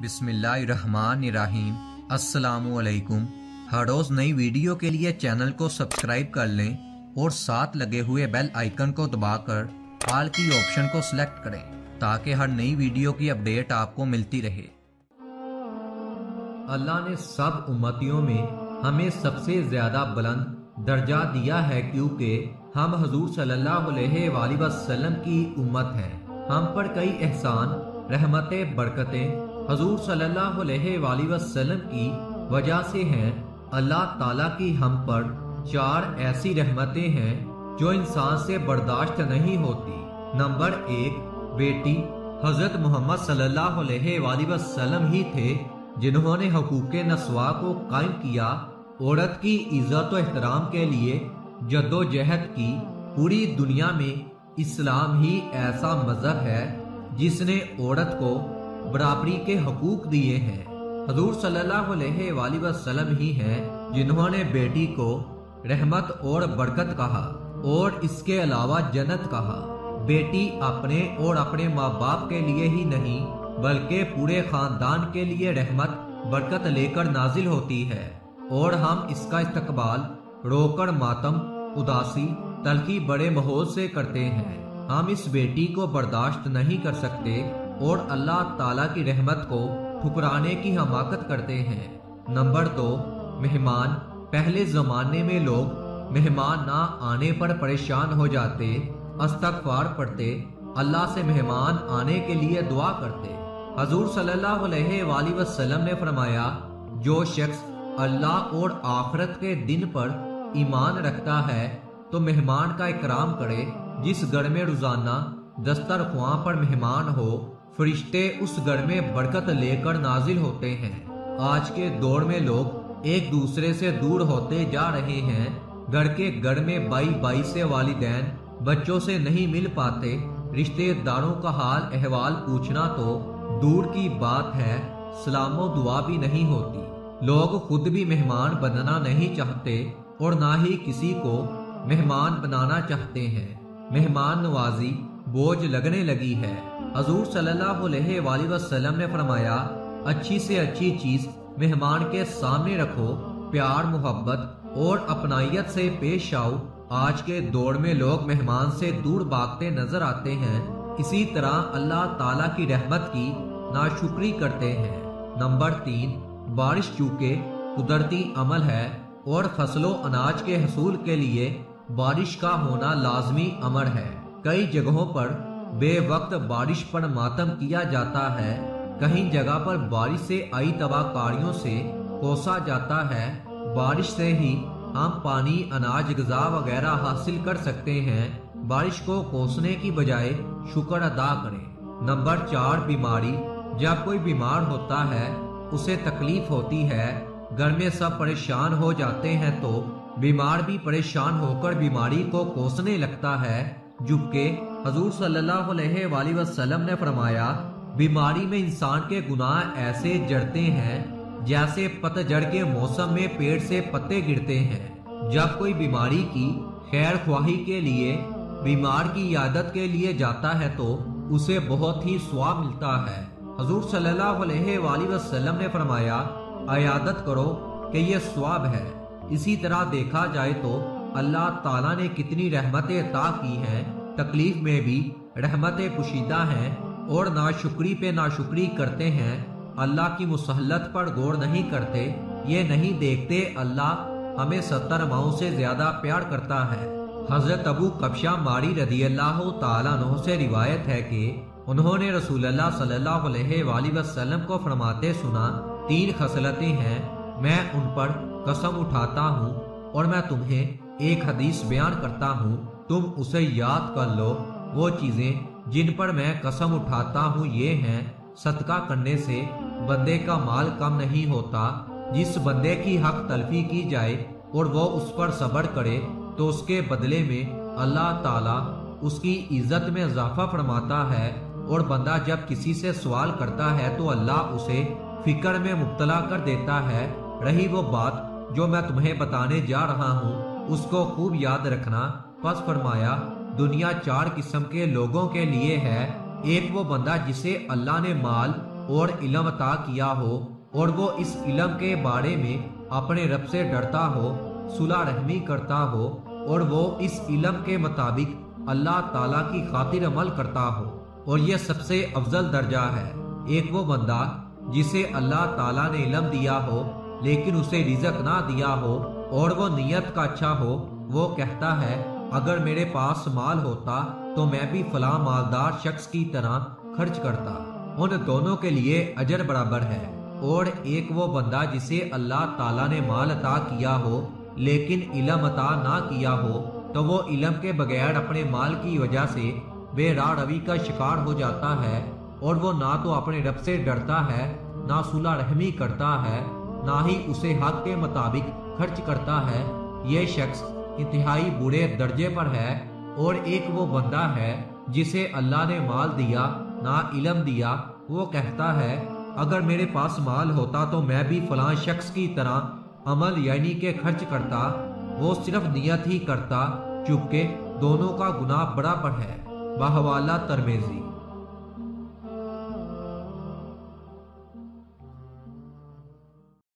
बिस्मिल्लाहिर्रहमानिर्रहीम। अस्सलामुअलैकुम। हर रोज़ नई वीडियो के लिए चैनल को सब्सक्राइब कर लें और साथ लगे हुए बेल आइकन को दबाकर ऑल की ऑप्शन को सिलेक्ट करें ताकि हर नई वीडियो की अपडेट आपको मिलती रहे। अल्लाह ने सब उम्मतियों में हमें सबसे ज़्यादा बुलंद दर्जा दिया है क्योंकि हम हजूर सल्लल्लाहु अलैहि वसल्लम की उम्मत हैं। हम पर कई एहसान, रहमतें, बरकतें हजूर सल्लल्लाहु अलैहि वसल्लम की वजह से हैं। अल्लाह ताला की हम पर 4 ऐसी रहमतें हैं जो इंसान से बर्दाश्त नहीं होती। नंबर 1, बेटी। हजरत मोहम्मद सल्लल्लाहु अलैहि वसल्लम ही थे जिन्होंने हुकूक़े नस्वा को कायम किया। औरत की इज्जत और एहतराम के लिए जद्दोजहद की। पूरी दुनिया में इस्लाम ही ऐसा मजहब है जिसने औरत को बराबरी के हकूक दिए हैं। हजूर सल्लल्लाहु अलैहि वसल्लम ही हैं जिन्होंने बेटी को रहमत और बरकत कहा और इसके अलावा जन्नत कहा। बेटी अपने और अपने माँ बाप के लिए ही नहीं बल्कि पूरे खानदान के लिए रहमत बरकत लेकर नाजिल होती है और हम इसका इस्तकबाल रोकर मातम, उदासी, तलखी बड़े माहौल से करते हैं। हम इस बेटी को बर्दाश्त नहीं कर सकते और अल्लाह ताला की रहमत को ठुकराने की हमाकत करते हैं। नंबर 2, मेहमान। पहले जमाने में लोग मेहमान ना आने पर परेशान हो जाते, इस्तग़फ़ार पढ़ते, अल्लाह से मेहमान आने के लिए दुआ करते। हजूर सल्लल्लाहु अलैहि वसल्लम ने फरमाया, जो शख्स अल्लाह और आखिरत के दिन पर ईमान रखता है तो मेहमान का इकराम करे। जिस घर में रोजाना दस्तरख्वां पर मेहमान हो, फरिश्ते उस घर में बरकत लेकर नाजिल होते हैं। आज के दौर में लोग एक दूसरे से दूर होते जा रहे हैं। घर के घर में बाई से वालिदैन बच्चों से नहीं मिल पाते। रिश्तेदारों का हाल अहवाल पूछना तो दूर की बात है, सलामो दुआ भी नहीं होती। लोग खुद भी मेहमान बनना नहीं चाहते और ना ही किसी को मेहमान बनाना चाहते हैं। मेहमान नवाजी बोझ लगने लगी है। हजूर सल्लल्लाहु अलैहि वसल्लम ने फरमाया, अच्छी से अच्छी चीज मेहमान के सामने रखो, प्यार, मोहब्बत और अपनायत से पेश आओ। आज के दौर में लोग मेहमान से दूर भागते नजर आते हैं। इसी तरह अल्लाह ताला की रहमत की नाशुक्री करते हैं। नंबर 3, बारिश चूंकि कुदरती अमल है और फसलों अनाज के हसूल के लिए बारिश का होना लाजमी अमर है। कई जगहों पर बेवक्त बारिश पर मातम किया जाता है। कहीं जगह पर बारिश से आई तबाहकारियों से कोसा जाता है। बारिश से ही हम पानी, अनाज, ग़िज़ा वगैरह हासिल कर सकते हैं। बारिश को कोसने की बजाय शुक्र अदा करें। नंबर 4, बीमारी। जब कोई बीमार होता है उसे तकलीफ होती है, घर में सब परेशान हो जाते हैं तो बीमार भी परेशान होकर बीमारी को कोसने लगता है। जबकि हजूर सल्लल्लाहु अलैहि वसल्लम ने फरमाया, बीमारी में इंसान के गुनाह ऐसे जड़ते हैं जैसे पतझड़ के मौसम में पेड़ से पत्ते गिरते हैं। जब कोई बीमारी की खैर ख्वाही के लिए बीमार की इयादत के लिए जाता है तो उसे बहुत ही स्वाब मिलता है। हजूर सल्लल्लाहु अलैहि वसल्लम ने फरमाया, इयादत करो कि ये स्वाब है। इसी तरह देखा जाए तो अल्लाह ताला ने कितनी रहमतें अता की हैं। तकलीफ में भी रहमतें पुशीदा हैं और नाशुक्री पे नाशुक्री करते हैं। अल्लाह की मुसल्लत पर गौर नहीं करते। ये नहीं देखते अल्लाह हमें 70 माओं से ज्यादा प्यार करता है। हजरत अबू कब्शा मारी रदियल्लाहु ताला अन्हु से रिवायत है कि उन्होंने रसूलुल्लाह सल्लल्लाहु अलैहि वसल्लम को फरमाते सुना, 3 खसलतें हैं, मैं उन पर कसम उठाता हूँ और मैं तुम्हें एक हदीस बयान करता हूँ, तुम उसे याद कर लो। वो चीजें जिन पर मैं कसम उठाता हूँ ये हैं, सदका करने से बंदे का माल कम नहीं होता। जिस बंदे की हक तलफी की जाए और वो उस पर सब्र करे तो उसके बदले में अल्लाह ताला उसकी इज्जत में इजाफा फरमाता है। और बंदा जब किसी से सवाल करता है तो अल्लाह उसे फिक्र में मुब्तला कर देता है। रही वो बात जो मैं तुम्हें बताने जा रहा हूँ उसको खूब याद रखना। बस फरमाया, दुनिया 4 किस्म के लोगों के लिए है। एक वो बंदा जिसे अल्लाह ने माल اور علم عطا کیا ہو اور وہ اس علم کے بارے میں اپنے رب سے ڈرتا ہو، صلح رحمی کرتا ہو اور وہ اس علم کے مطابق اللہ تعالیٰ کی خاطر عمل کرتا ہو، اور یہ سب سے افضل درجہ ہے۔ ایک وہ بندہ جسے اللہ تعالیٰ نے علم دیا ہو لیکن اسے رزق نہ دیا ہو اور وہ نیت کا اچھا ہو، وہ کہتا ہے اگر میرے پاس مال ہوتا تو میں بھی فلاں مالدار شخص کی طرح خرچ کرتا۔ ان دونوں کے لیے اجر برابر ہے۔ اور ایک وہ بندہ جسے اللہ تعالیٰ نے مال عطا کیا ہو لیکن علم عطا نہ کیا ہو تو وہ علم کے بغیر اپنے مال کی وجہ سے بے راہ روی کا شکار ہو جاتا ہے، اور وہ نہ تو اپنے رب سے ڈرتا ہے، نہ صلح رحمی کرتا ہے، نہ ہی اسے حق کے مطابق خرچ کرتا ہے۔ یہ شخص انتہائی برے درجے پر ہے۔ اور ایک وہ بندہ ہے جسے اللہ نے مال دیا نہ علم دیا، وہ کہتا ہے اگر میرے پاس مال ہوتا تو میں بھی فلاں شخص کی طرح عمل یعنی کہ خرچ کرتا۔ وہ صرف نیت ہی کرتا، چونکہ دونوں کا گناہ برابر ہے۔ بحوالہ ترمذی۔